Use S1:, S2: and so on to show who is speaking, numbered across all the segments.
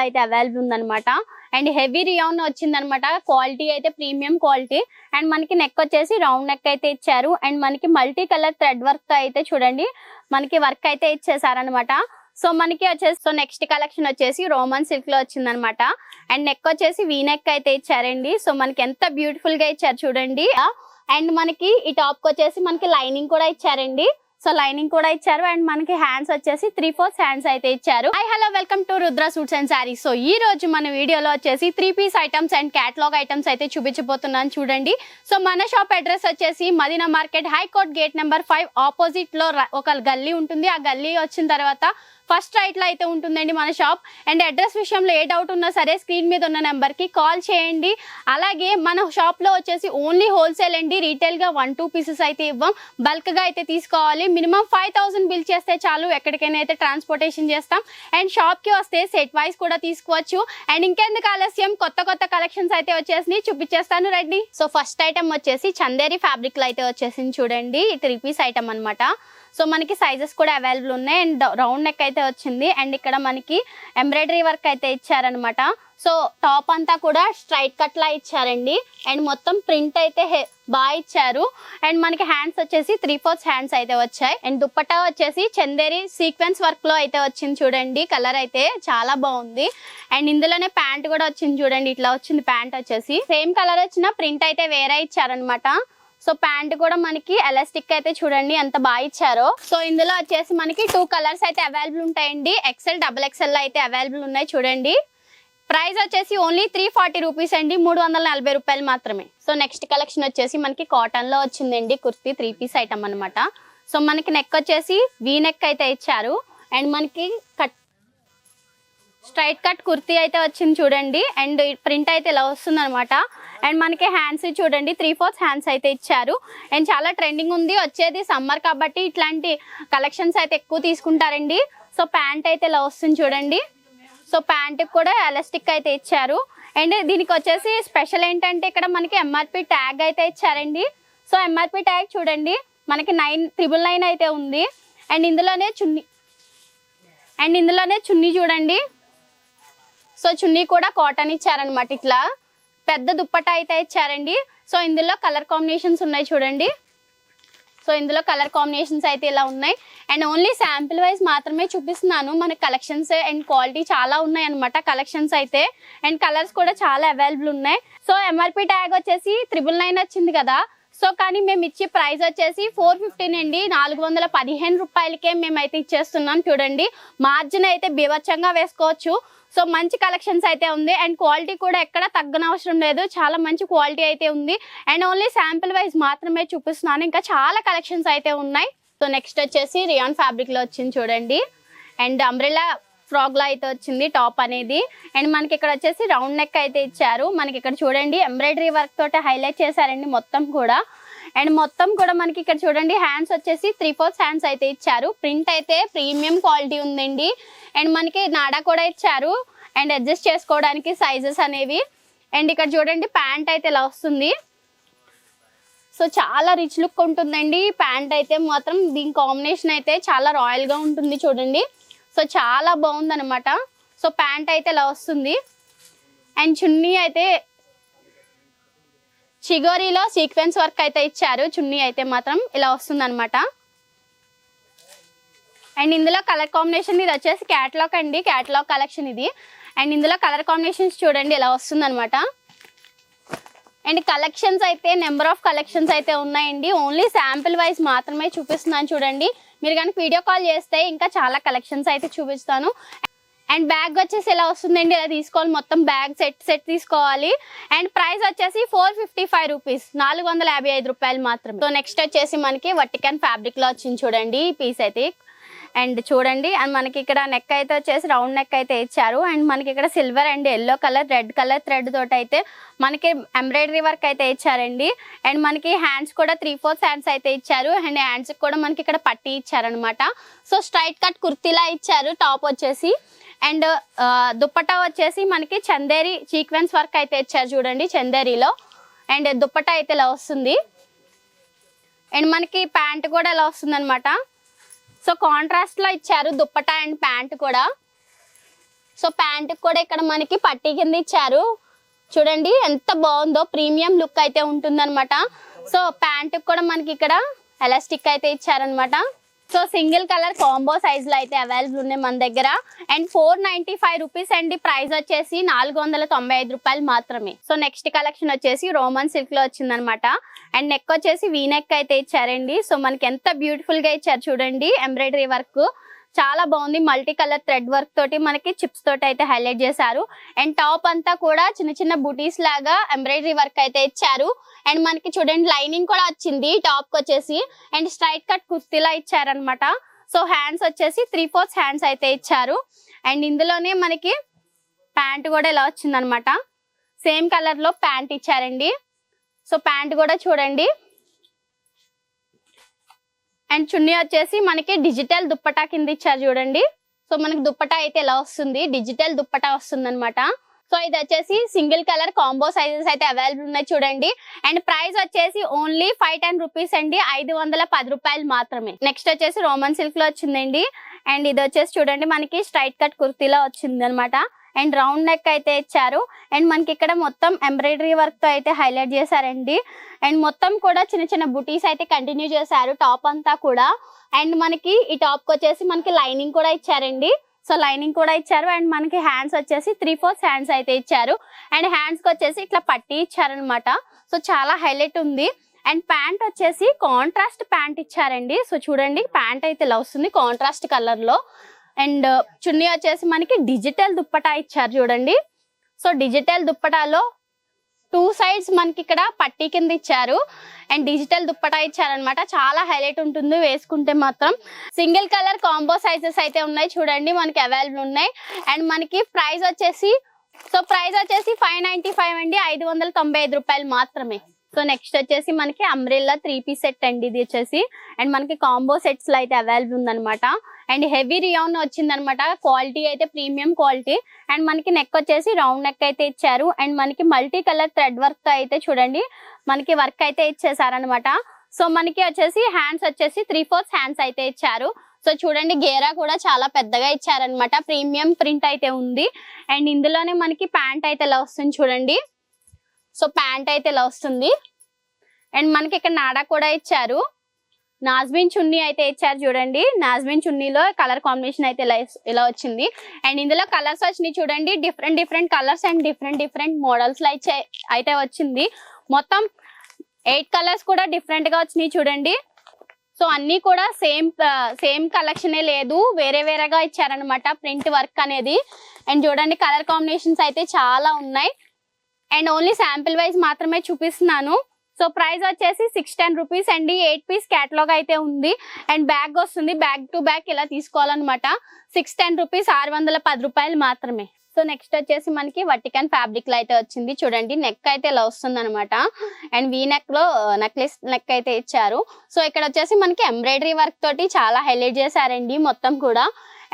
S1: అయితే అవైలబుల్ ఉందన్నమాట. And heavy rayon వచ్చిందనమాట. క్వాలిటీ అయితే ప్రీమియం క్వాలిటీ. అండ్ మనకి నెక్ వచ్చేసి రౌండ్ నెక్ అయితే ఇచ్చారు. అండ్ మనకి మల్టీ కలర్ థ్రెడ్ వర్క్ తో అయితే చూడండి మనకి వర్క్ అయితే ఇచ్చేసారనమాట. సో మనకి వచ్చేసి నెక్స్ట్ కలెక్షన్ వచ్చేసి రోమన్ సిల్క్ లో వచ్చిందనమాట. అండ్ నెక్ వచ్చేసి వీ నెక్ అయితే ఇచ్చారండి. సో మనకి ఎంత బ్యూటిఫుల్ గా ఇచ్చారు చూడండి. అండ్ మనకి ఈ టాప్ కి వచ్చేసి మనకి లైనింగ్ కూడా ఇచ్చారండి. సో లైనింగ్ కూడా ఇచ్చారు. అండ్ మనకి హ్యాండ్స్ వచ్చేసి 3/4 హ్యాండ్స్ అయితే ఇచ్చారు. Hi hello welcome to Rudra suits and sarees. So ఈ రోజు మన వీడియోలో వచ్చేసి 3 piece items and catalogue items అయితే చూపించబోతున్నాను చూడండి. సో మన షాప్ అడ్రస్ వచ్చేసి Madina market high court gate number 5 opposite లో ఒక గల్లీ ఉంటుంది. ఆ గల్లీ వచ్చిన తర్వాత ఫస్ట్ రైట్ లో అయితే ఉంటుందండి మన షాప్. అండ్ అడ్రస్ విషయంలో ఏ డౌట్ ఉన్నా సరే స్క్రీన్ మీద ఉన్న నెంబర్ కి కాల్ చేయండి. అలాగే మన షాప్ లో వచ్చేసి ఓన్లీ హోల్సేల్ అండి. రీటైల్ గా 1-2 పీసెస్ అయితే ఇవ్వం. బల్క్ గా అయితే తీసుకోవాలి. మినిమం 5,000 బిల్ చేస్తే చాలు. ఎక్కడికైనా అయితే ట్రాన్స్పోర్టేషన్ చేస్తాం. అండ్ షాప్ కి వస్తే సెట్ వైస్ కూడా తీసుకోవచ్చు. అండ్ ఇంకెందుకు ఆలస్యం, కొత్త కలెక్షన్స్ అయితే వచ్చేసి చూపించేస్తాను రండి. సో ఫస్ట్ ఐటమ్ వచ్చేసి చందేరి ఫ్యాబ్రిక్ లో అయితే వచ్చేసింది చూడండి. 3 పీస్ ఐటమ్ అనమాట. సో మనకి సైజెస్ కూడా అవైలబుల్ ఉన్నాయి. అండ్ రౌండ్ నెక్ అయితే వచ్చింది. అండ్ ఇక్కడ మనకి ఎంబ్రాయిడరీ వర్క్ అయితే ఇచ్చారనమాట. సో టాప్ అంతా కూడా స్ట్రైట్ కట్ లా ఇచ్చారండి. అండ్ మొత్తం ప్రింట్ అయితే బాగా ఇచ్చారు. అండ్ మనకి హ్యాండ్స్ వచ్చేసి 3/4 హ్యాండ్స్ అయితే వచ్చాయి. అండ్ దుప్పట్టా వచ్చేసి చందేరి సీక్వెన్స్ వర్క్ లో అయితే వచ్చింది చూడండి. కలర్ అయితే చాలా బాగుంది. అండ్ ఇందులోనే ప్యాంట్ కూడా వచ్చింది చూడండి. ఇట్లా వచ్చింది ప్యాంట్ వచ్చేసి. సేమ్ కలర్ వచ్చిన ప్రింట్ అయితే వేరే ఇచ్చారనమాట. సో ప్యాంట్ కూడా మనకి ఎలాస్టిక్ అయితే చూడండి ఎంత బాగా ఇచ్చారో. సో ఇందులో వచ్చేసి మనకి 2 కలర్స్ అయితే అవైలబుల్ ఉంటాయండి. XL, XXL అయితే అవైలబుల్ ఉన్నాయి చూడండి. ప్రైస్ వచ్చేసి ఓన్లీ 340 రూపీస్ అండి. 340 రూపాయలు మాత్రమే. సో నెక్స్ట్ కలెక్షన్ వచ్చేసి మనకి కాటన్ లో వచ్చిందండి కుర్తీ 3 పీస్ ఐటమ్ అనమాట. సో మనకి నెక్ వచ్చేసి వీ నెక్ అయితే ఇచ్చారు. అండ్ మనకి స్ట్రైట్ కట్ కుర్తీ అయితే వచ్చింది చూడండి. అండ్ ప్రింట్ అయితే ఇలా వస్తుంది అనమాట. అండ్ మనకి హ్యాండ్స్ చూడండి 3/4 హ్యాండ్స్ అయితే ఇచ్చారు. అండ్ చాలా ట్రెండింగ్ ఉంది. వచ్చేది సమ్మర్ కాబట్టి ఇట్లాంటి కలెక్షన్స్ అయితే ఎక్కువ తీసుకుంటారండి. సో ప్యాంట్ అయితే ఇలా వస్తుంది చూడండి. సో ప్యాంట్ కూడా ఎలాస్టిక్ అయితే ఇచ్చారు. అండ్ దీనికి వచ్చేసి స్పెషల్ ఏంటంటే ఇక్కడ మనకి MRP ట్యాగ్ అయితే ఇచ్చారండి. సో MRP ట్యాగ్ చూడండి మనకి 9,999 అయితే ఉంది. అండ్ ఇందులోనే చున్నీ చూడండి. సో చున్నీ కూడా కాటన్ ఇచ్చారనమాట. ఇట్లా పెద్ద దుప్పట్టా అయితే ఇచ్చారండి. సో ఇందులో కలర్ కాంబినేషన్స్ ఉన్నాయి చూడండి. సో ఇందులో కలర్ కాంబినేషన్స్ అయితే ఇలా ఉన్నాయి. అండ్ ఓన్లీ శాంపిల్ వైజ్ మాత్రమే చూపిస్తున్నాను. మన కలెక్షన్స్ అండ్ క్వాలిటీ చాలా ఉన్నాయి అనమాట కలెక్షన్స్ అయితే. అండ్ కలర్స్ కూడా చాలా అవైలబుల్ ఉన్నాయి. సో MRP ట్యాగ్ వచ్చేసి 999 వచ్చింది కదా. సో కానీ మేము ఇచ్చే ప్రైస్ వచ్చేసి 415 అండి. 415 రూపాయలకే మేమైతే ఇచ్చేస్తున్నాం చూడండి. మార్జిన్ అయితే బీభత్సంగా వేసుకోవచ్చు. సో మంచి కలెక్షన్స్ అయితే ఉంది. అండ్ క్వాలిటీ కూడా ఎక్కడ తగ్గనవసరం లేదు. చాలా మంచి క్వాలిటీ అయితే ఉంది. అండ్ ఓన్లీ శాంపిల్ వైజ్ మాత్రమే చూపిస్తున్నాను. ఇంకా చాలా కలెక్షన్స్ అయితే ఉన్నాయి. సో నెక్స్ట్ వచ్చేసి రియాన్ ఫ్యాబ్రిక్ లో వచ్చింది చూడండి. అండ్ అంబ్రెల్లా ఫ్రాక్ లా అయితే వచ్చింది టాప్ అనేది. అండ్ మనకి ఇక్కడ వచ్చేసి రౌండ్ నెక్ అయితే ఇచ్చారు. మనకి ఇక్కడ చూడండి ఎంబ్రాయిడరీ వర్క్ తోటి హైలైట్ చేశారండి మొత్తం కూడా. అండ్ మొత్తం కూడా మనకి ఇక్కడ చూడండి హ్యాండ్స్ వచ్చేసి 3/4 హ్యాండ్స్ అయితే ఇచ్చారు. ప్రింట్ అయితే ప్రీమియం క్వాలిటీ ఉందండి. అండ్ మనకి నాడా కూడా ఇచ్చారు. అండ్ అడ్జస్ట్ చేసుకోవడానికి సైజెస్ అనేవి. అండ్ ఇక్కడ చూడండి ప్యాంట్ అయితే ఇలా వస్తుంది. సో చాలా రిచ్ లుక్ ఉంటుందండి ప్యాంట్ అయితే మాత్రం. దీని కాంబినేషన్ అయితే చాలా రాయల్ గా ఉంటుంది చూడండి. సో చాలా బాగుంది అనమాట. సో ప్యాంట్ అయితే ఇలా వస్తుంది. అండ్ చున్నీ అయితే చిగోరీలో సీక్వెన్స్ వర్క్ అయితే ఇచ్చారు. చున్నీ అయితే మాత్రం ఇలా వస్తుంది అనమాట. అండ్ ఇందులో కలర్ కాంబినేషన్ ఇది వచ్చేసి క్యాటలాగ్ అండి. క్యాటలాగ్ కలెక్షన్ ఇది. అండ్ ఇందులో కలర్ కాంబినేషన్స్ చూడండి ఇలా వస్తుంది అనమాట. అండ్ కలెక్షన్స్ అయితే నెంబర్ ఆఫ్ కలెక్షన్స్ అయితే ఉన్నాయండి. ఓన్లీ శాంపిల్ వైజ్ మాత్రమే చూపిస్తున్నాను చూడండి. మీరు కనుక వీడియో కాల్ చేస్తే ఇంకా చాలా కలెక్షన్స్ అయితే చూపిస్తాను. అండ్ బ్యాగ్ వచ్చేసి ఎలా వస్తుందండి. ఇలా తీసుకోవాలి మొత్తం బ్యాగ్ సెట్ తీసుకోవాలి. అండ్ ప్రైస్ వచ్చేసి 455 రూపీస్. 455 రూపాయలు మాత్రమే. సో నెక్స్ట్ వచ్చేసి మనకి వర్టికన్ ఫ్యాబ్రిక్ లో వచ్చింది చూడండి పీస్ అయితే. అండ్ చూడండి అండ్ మనకి ఇక్కడ నెక్ అయితే వచ్చేసి రౌండ్ నెక్ అయితే ఇచ్చారు. అండ్ మనకి ఇక్కడ silver and yellow colour red colour thread తోటి అయితే మనకి ఎంబ్రాయిడరీ వర్క్ అయితే ఇచ్చారండి. అండ్ మనకి హ్యాండ్స్ కూడా 3/4 హ్యాండ్స్ అయితే ఇచ్చారు. అండ్ హ్యాండ్స్ కూడా మనకి ఇక్కడ పట్టి ఇచ్చారనమాట. సో స్ట్రైట్ కట్ కుర్తీలా ఇచ్చారు టాప్ వచ్చేసి. అండ్ దుప్పట్టా వచ్చేసి మనకి చందేరి సీక్వెన్స్ వర్క్ అయితే ఇచ్చారు చూడండి చందేరిలో. అండ్ దుప్పట్టా అయితే ఇలా వస్తుంది. అండ్ మనకి ప్యాంట్ కూడా ఇలా వస్తుంది అనమాట. సో కాంట్రాస్ట్ లో ఇచ్చారు దుప్పట్టా అండ్ ప్యాంట్ కూడా. సో ప్యాంట్ కూడా ఇక్కడ మనకి పట్టీ కింద ఇచ్చారు చూడండి ఎంత బాగుందో, ప్రీమియం లుక్ అయితే ఉంటుందన్నమాట. సో ప్యాంట్ కూడా మనకి ఇక్కడ ఎలాస్టిక్ అయితే ఇచ్చారనమాట. So single colour combo size లో అయితే అవైలబుల్ ఉన్నాయి మన దగ్గర. అండ్ 495 రూపీస్ అండి. ప్రైస్ వచ్చేసి 495 రూపాయలు మాత్రమే. సో నెక్స్ట్ కలెక్షన్ వచ్చేసి రోమన్ సిల్క్ లో వచ్చిందనమాట. అండ్ నెక్ వచ్చేసి వీ నెక్ అయితే ఇచ్చారండి. సో మనకి ఎంత బ్యూటిఫుల్ గా ఇచ్చారు చూడండి, ఎంబ్రాయిడరీ వర్క్ చాలా బాగుంది. మల్టీ కలర్ థ్రెడ్ వర్క్ తోటి మనకి చిప్స్ తోటి అయితే హైలైట్ చేశారు. అండ్ టాప్ అంతా కూడా చిన్న చిన్న బూటీస్ లాగా ఎంబ్రాయిడరీ వర్క్ అయితే ఇచ్చారు. అండ్ మనకి చూడండి లైనింగ్ కూడా వచ్చింది టాప్ కి వచ్చేసి. అండ్ స్ట్రైట్ కట్ కుర్తీలా ఇచ్చారనమాట. సో హ్యాండ్స్ వచ్చేసి 3/4 హ్యాండ్స్ అయితే ఇచ్చారు. అండ్ ఇందులోనే మనకి ప్యాంట్ కూడా ఇలా వచ్చింది అనమాట. సేమ్ కలర్ లో ప్యాంట్ ఇచ్చారండి. సో ప్యాంట్ కూడా చూడండి. అండ్ చున్నీ వచ్చేసి మనకి డిజిటల్ దుప్పటా కింద ఇచ్చారు చూడండి. సో మనకి దుప్పటా అయితే ఇలా వస్తుంది, డిజిటల్ దుప్పటా వస్తుంది అనమాట. సో ఇది వచ్చేసి సింగిల్ కలర్ కాంబో సైజెస్ అయితే అవైలబుల్ ఉన్నాయి చూడండి. అండ్ ప్రైస్ వచ్చేసి ఓన్లీ 510 రూపీస్ అండి, 510 రూపాయలు మాత్రమే. నెక్స్ట్ వచ్చేసి రోమన్ సిల్క్ లో వచ్చిందండి. అండ్ ఇది వచ్చేసి చూడండి మనకి స్ట్రైట్ కట్ కుర్తీలో వచ్చింది అనమాట. అండ్ రౌండ్ నెక్ అయితే ఇచ్చారు. అండ్ మనకి ఇక్కడ మొత్తం ఎంబ్రాయిడరీ వర్క్ తో అయితే హైలైట్ చేశారండి. అండ్ మొత్తం కూడా చిన్న చిన్న బుటీస్ అయితే కంటిన్యూ చేశారు టాప్ అంతా కూడా. అండ్ మనకి ఈ టాప్ కి వచ్చేసి మనకి లైనింగ్ కూడా ఇచ్చారండి. సో లైనింగ్ కూడా ఇచ్చారు. అండ్ మనకి హ్యాండ్స్ వచ్చేసి 3/4 హ్యాండ్స్ అయితే ఇచ్చారు. అండ్ హ్యాండ్స్ కి వచ్చేసి ఇట్లా పట్టి ఇచ్చారనమాట. సో చాలా హైలైట్ ఉంది. అండ్ ప్యాంట్ వచ్చేసి కాంట్రాస్ట్ ప్యాంట్ ఇచ్చారండి. సో చూడండి ప్యాంట్ అయితే ఇలా వస్తుంది కాంట్రాస్ట్ కలర్ లో. అండ్ చున్నీ వచ్చేసి మనకి డిజిటల్ దుప్పటా ఇచ్చారు చూడండి. సో డిజిటల్ దుప్పటాలో 2 సైడ్స్ మనకి ఇక్కడ పట్టీ కింద ఇచ్చారు. అండ్ డిజిటల్ దుప్పటా ఇచ్చారనమాట. చాలా హైలైట్ ఉంటుంది వేసుకుంటే మాత్రం. సింగిల్ కలర్ కాంబో సైజెస్ అయితే ఉన్నాయి చూడండి, మనకి అవైలబుల్ ఉన్నాయి. అండ్ మనకి ప్రైస్ వచ్చేసి 595 అండి, 595 రూపాయలు మాత్రమే. సో నెక్స్ట్ వచ్చేసి మనకి అంబ్రెల్లా 3 పీస్ సెట్ అండి ఇది వచ్చేసి. అండ్ మనకి కాంబో సెట్స్ లో అయితే అవైలబుల్ ఉందన్నమాట. అండ్ హెవీ రియాన్ వచ్చిందనమాట. క్వాలిటీ అయితే ప్రీమియం క్వాలిటీ. అండ్ మనకి నెక్ వచ్చేసి రౌండ్ నెక్ అయితే ఇచ్చారు. అండ్ మనకి మల్టీ కలర్ థ్రెడ్ వర్క్ తో అయితే చూడండి మనకి వర్క్ అయితే ఇచ్చేసారనమాట. సో మనకి వచ్చేసి హ్యాండ్స్ వచ్చేసి 3/4 హ్యాండ్స్ అయితే ఇచ్చారు. సో చూడండి గేరా కూడా చాలా పెద్దగా ఇచ్చారనమాట. ప్రీమియం ప్రింట్ అయితే ఉంది. అండ్ ఇందులోనే మనకి ప్యాంట్ అయితే ఇలా వస్తుంది చూడండి. సో ప్యాంట్ అయితే ఇలా వస్తుంది. అండ్ మనకి ఇక్కడ నాడా కూడా ఇచ్చారు. నాజ్మిన్ చున్నీ అయితే ఇచ్చారు చూడండి. నాజ్మిన్ చున్నీలో కలర్ కాంబినేషన్ అయితే ఇలా వచ్చింది. అండ్ ఇందులో కలర్స్ వచ్చినాయి చూడండి, different colours and different models లో అయితే వచ్చింది. మొత్తం 8 కలర్స్ కూడా డిఫరెంట్ గా వచ్చినాయి చూడండి. సో అన్ని కూడా సేమ్ కలెక్షనే లేదు, వేరేగా ఇచ్చారనమాట ప్రింట్ వర్క్ అనేది. అండ్ చూడండి కలర్ కాంబినేషన్స్ అయితే చాలా ఉన్నాయి. అండ్ ఓన్లీ శాంపిల్ వైజ్ మాత్రమే చూపిస్తున్నాను. సో ప్రైస్ వచ్చేసి 610 రూపీస్ అండి. 8 పీస్ క్యాటలాగ్ అయితే ఉంది. అండ్ బ్యాగ్ వస్తుంది, బ్యాగ్ టు బ్యాగ్ ఇలా తీసుకోవాలన్నమాట. 610 రూపీస్, 610 రూపాయలు మాత్రమే. సో నెక్స్ట్ వచ్చేసి మనకి వటికన్ ఫ్యాబ్రిక్ లో అయితే వచ్చింది చూడండి. నెక్ అయితే ఇలా వస్తుంది అనమాట. అండ్ వీ నెక్ లో నెక్లెస్ నెక్ అయితే ఇచ్చారు. సో ఇక్కడ వచ్చేసి మనకి ఎంబ్రాయిడరీ వర్క్ తోటి చాలా హైలైట్ చేశారండి మొత్తం కూడా.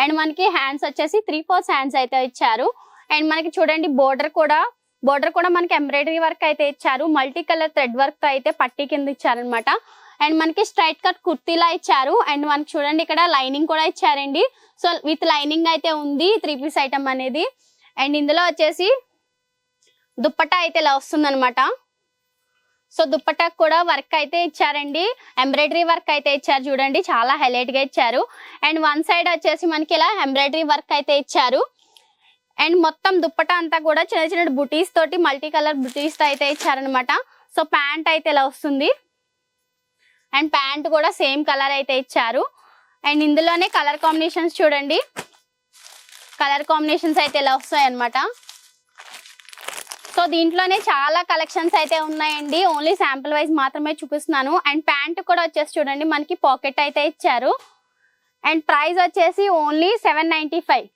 S1: అండ్ మనకి హ్యాండ్స్ వచ్చేసి 3/4 హ్యాండ్స్ అయితే ఇచ్చారు. అండ్ మనకి చూడండి బోర్డర్ కూడా మనకి ఎంబ్రాయిడరీ వర్క్ అయితే ఇచ్చారు. మల్టీ కలర్ థ్రెడ్ వర్క్ తో అయితే పట్టీ కింద ఇచ్చారనమాట. అండ్ మనకి స్ట్రైట్ కట్ కుర్తీలా ఇచ్చారు. అండ్ మనకి చూడండి ఇక్కడ లైనింగ్ కూడా ఇచ్చారండి. సో విత్ లైనింగ్ అయితే ఉంది 3 పీస్ ఐటమ్ అనేది. అండ్ ఇందులో వచ్చేసి దుప్పట్టా అయితే ఇలా వస్తుంది అనమాట. సో దుప్పట్టా కూడా వర్క్ అయితే ఇచ్చారండి, ఎంబ్రాయిడరీ వర్క్ అయితే ఇచ్చారు చూడండి, చాలా హైలైట్ గా ఇచ్చారు. అండ్ వన్ సైడ్ వచ్చేసి మనకి ఇలా ఎంబ్రాయిడరీ వర్క్ అయితే ఇచ్చారు. అండ్ మొత్తం దుప్పట్టా అంతా కూడా చిన్న చిన్న బుటీస్ తోటి మల్టీ కలర్ బుటీస్ తో అయితే ఇచ్చారనమాట. సో ప్యాంట్ అయితే ఇలా వస్తుంది. అండ్ ప్యాంట్ కూడా సేమ్ కలర్ అయితే ఇచ్చారు. అండ్ ఇందులోనే కలర్ కాంబినేషన్స్ చూడండి, కలర్ కాంబినేషన్స్ అయితే ఇలా వస్తాయి అనమాట. సో దీంట్లోనే చాలా కలెక్షన్స్ అయితే ఉన్నాయండి, ఓన్లీ శాంపుల్ వైజ్ మాత్రమే చూపిస్తున్నాను. అండ్ ప్యాంట్ కూడా వచ్చేసి చూడండి మనకి పాకెట్ అయితే ఇచ్చారు. అండ్ ప్రైస్ వచ్చేసి ఓన్లీ 795,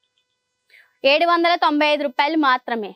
S1: 795 రూపాయలు మాత్రమే.